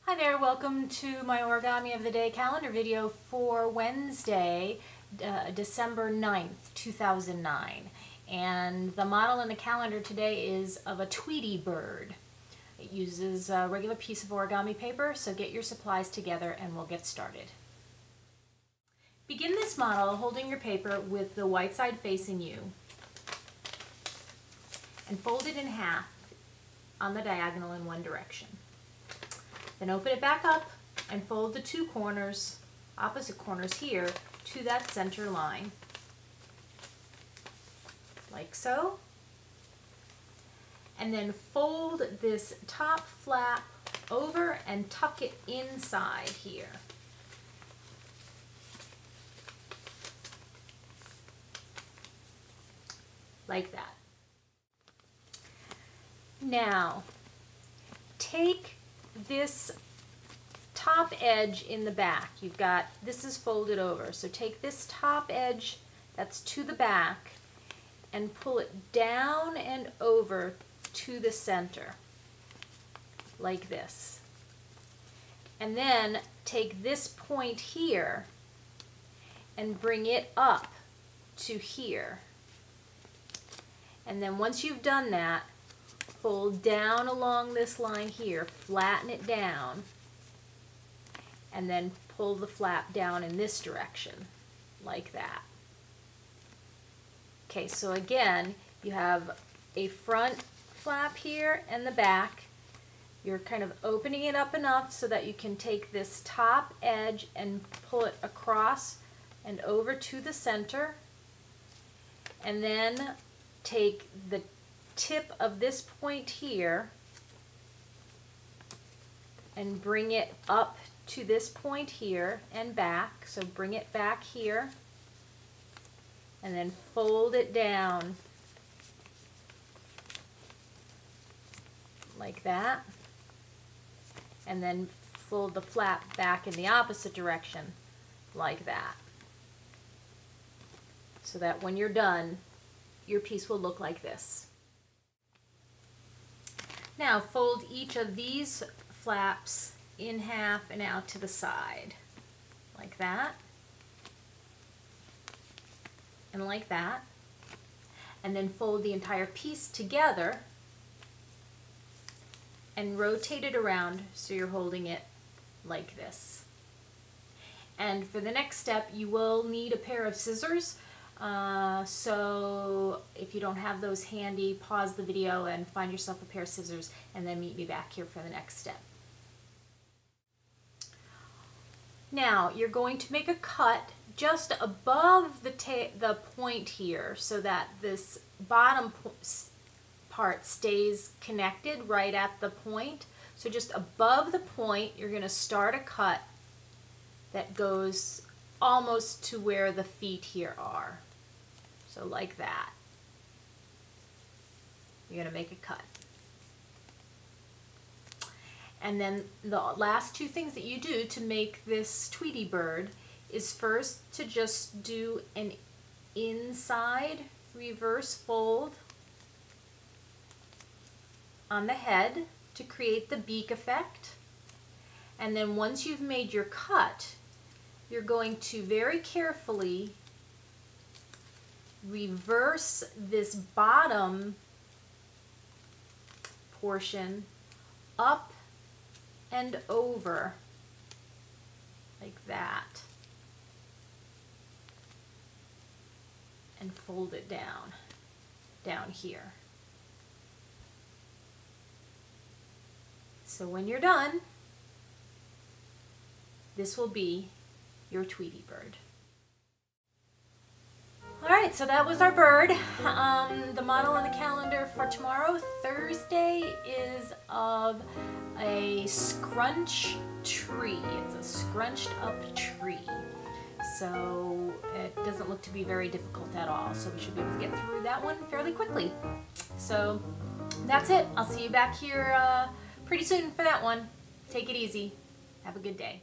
Hi there, welcome to my Origami of the Day calendar video for Wednesday, December 9th, 2009. And the model in the calendar today is of a Tweety bird. It uses a regular piece of origami paper, so get your supplies together and we'll get started. Begin this model holding your paper with the white side facing you and fold it in half on the diagonal in one direction. Then open it back up and fold the two corners, opposite corners here, to that center line, like so. And then fold this top flap over and tuck it inside here. Like that. Now, take this top edge in the back. You've got, this is folded over, so take this top edge that's to the back and pull it down and over to the center, like this. And then take this point here and bring it up to here. And then once you've done that, fold down along this line here, flatten it down, and then pull the flap down in this direction, like that. Okay, so again, you have a front flap here and the back. You're kind of opening it up enough so that you can take this top edge and pull it across and over to the center, and then take the tip of this point here and bring it up to this point here and back. So bring it back here and then fold it down like that, and then fold the flap back in the opposite direction like that, so that when you're done, your piece will look like this. Now fold each of these flaps in half and out to the side, like that, and like that, and then fold the entire piece together and rotate it around so you're holding it like this. And for the next step, you will need a pair of scissors. So if you don't have those handy, pause the video and find yourself a pair of scissors and then meet me back here for the next step. Now you're going to make a cut just above the point here so that this bottom part stays connected right at the point. So just above the point, you're going to start a cut that goes almost to where the feet here are. So like that. You're going to make a cut. And then the last two things that you do to make this Tweety bird is first to just do an inside reverse fold on the head to create the beak effect. And then once you've made your cut, you're going to very carefully reverse this bottom portion up and over like that, and fold it down here. So when you're done, this will be your Tweety bird. Alright, so that was our bird. The model on the calendar for tomorrow, Thursday, is of a scrunch tree. It's a scrunched up tree. So it doesn't look to be very difficult at all. So we should be able to get through that one fairly quickly. So that's it. I'll see you back here pretty soon for that one. Take it easy. Have a good day.